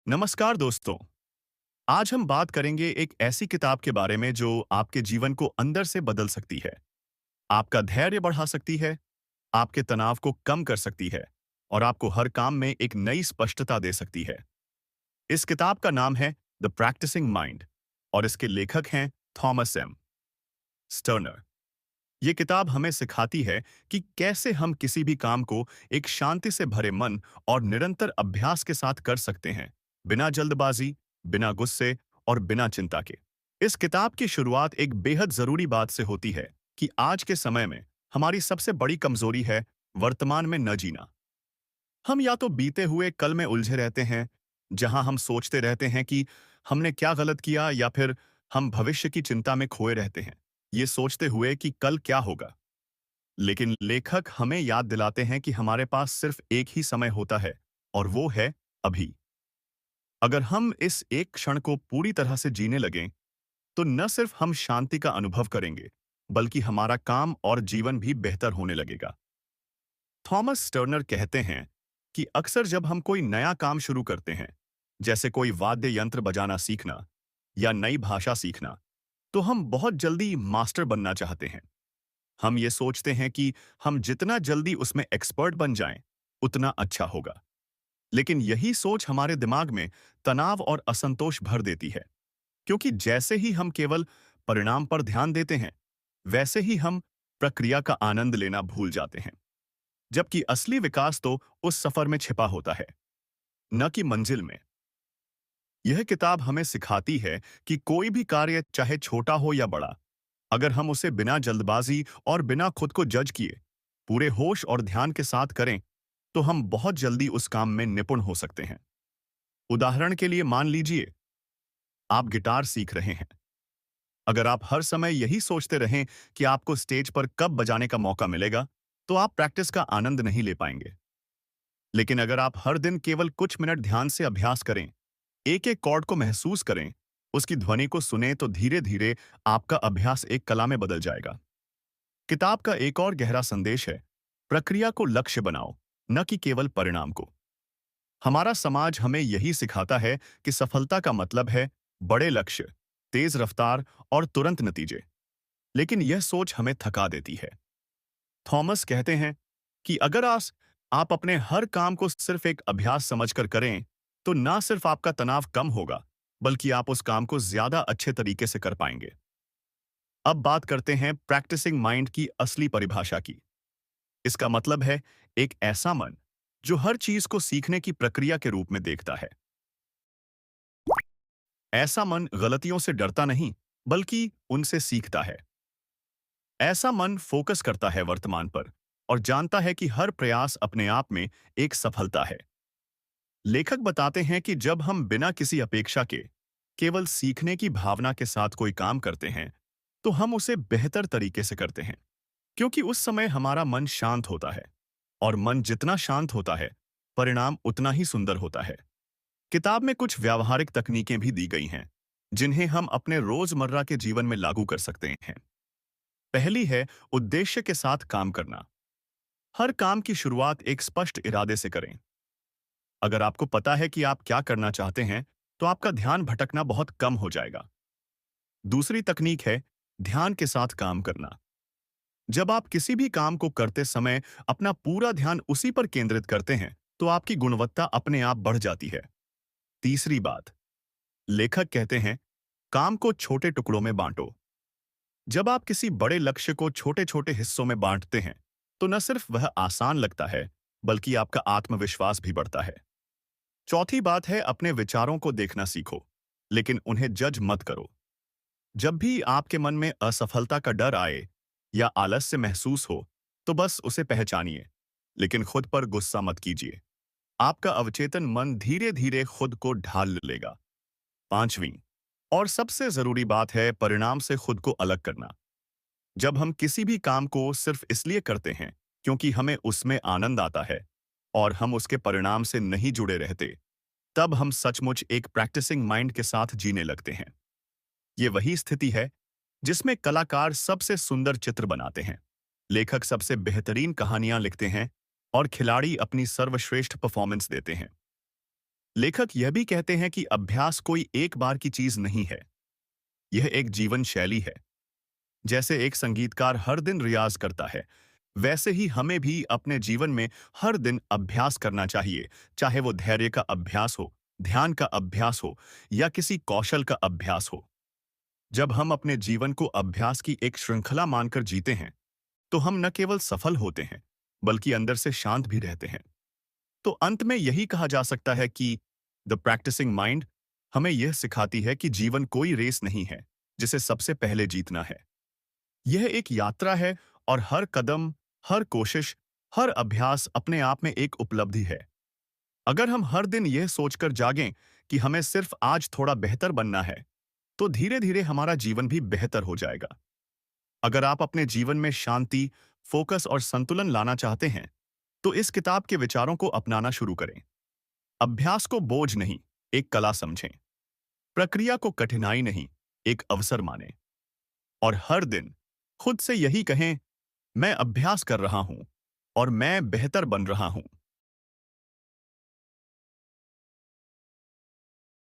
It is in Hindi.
नमस्कार दोस्तों। आज हम बात करेंगे एक ऐसी किताब के बारे में जो आपके जीवन को अंदर से बदल सकती है, आपका धैर्य बढ़ा सकती है, आपके तनाव को कम कर सकती है और आपको हर काम में एक नई स्पष्टता दे सकती है। इस किताब का नाम है द प्रैक्टिसिंग माइंड और इसके लेखक हैं थॉमस एम स्टर्नर। ये किताब हमें सिखाती है कि कैसे हम किसी भी काम को एक शांति से भरे मन और निरंतर अभ्यास के साथ कर सकते हैं, बिना जल्दबाजी, बिना गुस्से और बिना चिंता के। इस किताब की शुरुआत एक बेहद जरूरी बात से होती है कि आज के समय में हमारी सबसे बड़ी कमजोरी है वर्तमान में न जीना। हम या तो बीते हुए कल में उलझे रहते हैं, जहां हम सोचते रहते हैं कि हमने क्या गलत किया, या फिर हम भविष्य की चिंता में खोए रहते हैं, ये सोचते हुए कि कल क्या होगा। लेकिन लेखक हमें याद दिलाते हैं कि हमारे पास सिर्फ एक ही समय होता है और वो है अभी। अगर हम इस एक क्षण को पूरी तरह से जीने लगें, तो न सिर्फ हम शांति का अनुभव करेंगे, बल्कि हमारा काम और जीवन भी बेहतर होने लगेगा। थॉमस स्टर्नर कहते हैं कि अक्सर जब हम कोई नया काम शुरू करते हैं, जैसे कोई वाद्य यंत्र बजाना सीखना या नई भाषा सीखना, तो हम बहुत जल्दी मास्टर बनना चाहते हैं। हम ये सोचते हैं कि हम जितना जल्दी उसमें एक्सपर्ट बन जाएं, उतना अच्छा होगा। लेकिन यही सोच हमारे दिमाग में तनाव और असंतोष भर देती है, क्योंकि जैसे ही हम केवल परिणाम पर ध्यान देते हैं, वैसे ही हम प्रक्रिया का आनंद लेना भूल जाते हैं। जबकि असली विकास तो उस सफर में छिपा होता है, न कि मंजिल में। यह किताब हमें सिखाती है कि कोई भी कार्य, चाहे छोटा हो या बड़ा, अगर हम उसे बिना जल्दबाजी और बिना खुद को जज किए, पूरे होश और ध्यान के साथ करें, तो हम बहुत जल्दी उस काम में निपुण हो सकते हैं। उदाहरण के लिए मान लीजिए, आप गिटार सीख रहे हैं। अगर आप हर समय यही सोचते रहें कि आपको स्टेज पर कब बजाने का मौका मिलेगा, तो आप प्रैक्टिस का आनंद नहीं ले पाएंगे। लेकिन अगर आप हर दिन केवल कुछ मिनट ध्यान से अभ्यास करें, एक एक कॉर्ड को महसूस करें, उसकी ध्वनि को सुनें, तो धीरे धीरे आपका अभ्यास एक कला में बदल जाएगा। किताब का एक और गहरा संदेश है, प्रक्रिया को लक्ष्य बनाओ, न कि केवल परिणाम को। हमारा समाज हमें यही सिखाता है कि सफलता का मतलब है बड़े लक्ष्य, तेज रफ्तार और तुरंत नतीजे। लेकिन यह सोच हमें थका देती है। थॉमस कहते हैं कि अगर आप अपने हर काम को सिर्फ एक अभ्यास समझकर करें, तो ना सिर्फ आपका तनाव कम होगा, बल्कि आप उस काम को ज्यादा अच्छे तरीके से कर पाएंगे। अब बात करते हैं प्रैक्टिसिंग माइंड की असली परिभाषा की। इसका मतलब है एक ऐसा मन जो हर चीज को सीखने की प्रक्रिया के रूप में देखता है। ऐसा मन गलतियों से डरता नहीं, बल्कि उनसे सीखता है। ऐसा मन फोकस करता है वर्तमान पर और जानता है कि हर प्रयास अपने आप में एक सफलता है। लेखक बताते हैं कि जब हम बिना किसी अपेक्षा के केवल सीखने की भावना के साथ कोई काम करते हैं, तो हम उसे बेहतर तरीके से करते हैं, क्योंकि उस समय हमारा मन शांत होता है। और मन जितना शांत होता है, परिणाम उतना ही सुंदर होता है। किताब में कुछ व्यावहारिक तकनीकें भी दी गई हैं, जिन्हें हम अपने रोजमर्रा के जीवन में लागू कर सकते हैं। पहली है उद्देश्य के साथ काम करना। हर काम की शुरुआत एक स्पष्ट इरादे से करें। अगर आपको पता है कि आप क्या करना चाहते हैं, तो आपका ध्यान भटकना बहुत कम हो जाएगा। दूसरी तकनीक है ध्यान के साथ काम करना। जब आप किसी भी काम को करते समय अपना पूरा ध्यान उसी पर केंद्रित करते हैं, तो आपकी गुणवत्ता अपने आप बढ़ जाती है। तीसरी बात, लेखक कहते हैं, काम को छोटे टुकड़ों में बांटो। जब आप किसी बड़े लक्ष्य को छोटे छोटे हिस्सों में बांटते हैं, तो न सिर्फ वह आसान लगता है, बल्कि आपका आत्मविश्वास भी बढ़ता है। चौथी बात है अपने विचारों को देखना सीखो, लेकिन उन्हें जज मत करो। जब भी आपके मन में असफलता का डर आए या आलस्य महसूस हो, तो बस उसे पहचानिए, लेकिन खुद पर गुस्सा मत कीजिए। आपका अवचेतन मन धीरे धीरे खुद को ढाल लेगा। पांचवी और सबसे जरूरी बात है परिणाम से खुद को अलग करना। जब हम किसी भी काम को सिर्फ इसलिए करते हैं क्योंकि हमें उसमें आनंद आता है और हम उसके परिणाम से नहीं जुड़े रहते, तब हम सचमुच एक प्रैक्टिसिंग माइंड के साथ जीने लगते हैं। ये वही स्थिति है जिसमें कलाकार सबसे सुंदर चित्र बनाते हैं, लेखक सबसे बेहतरीन कहानियां लिखते हैं और खिलाड़ी अपनी सर्वश्रेष्ठ परफॉर्मेंस देते हैं। लेखक यह भी कहते हैं कि अभ्यास कोई एक बार की चीज नहीं है, यह एक जीवन शैली है। जैसे एक संगीतकार हर दिन रियाज करता है, वैसे ही हमें भी अपने जीवन में हर दिन अभ्यास करना चाहिए, चाहे वो धैर्य का अभ्यास हो, ध्यान का अभ्यास हो या किसी कौशल का अभ्यास हो। जब हम अपने जीवन को अभ्यास की एक श्रृंखला मानकर जीते हैं, तो हम न केवल सफल होते हैं, बल्कि अंदर से शांत भी रहते हैं। तो अंत में यही कहा जा सकता है कि द प्रैक्टिसिंग माइंड हमें यह सिखाती है कि जीवन कोई रेस नहीं है, जिसे सबसे पहले जीतना है। यह एक यात्रा है और हर कदम, हर कोशिश, हर अभ्यास अपने आप में एक उपलब्धि है। अगर हम हर दिन यह सोचकर जागें कि हमें सिर्फ आज थोड़ा बेहतर बनना है, तो धीरे-धीरे हमारा जीवन भी बेहतर हो जाएगा। अगर आप अपने जीवन में शांति, फोकस और संतुलन लाना चाहते हैं, तो इस किताब के विचारों को अपनाना शुरू करें। अभ्यास को बोझ नहीं, एक कला समझें। प्रक्रिया को कठिनाई नहीं, एक अवसर मानें। और हर दिन खुद से यही कहें, मैं अभ्यास कर रहा हूं और मैं बेहतर बन रहा हूं।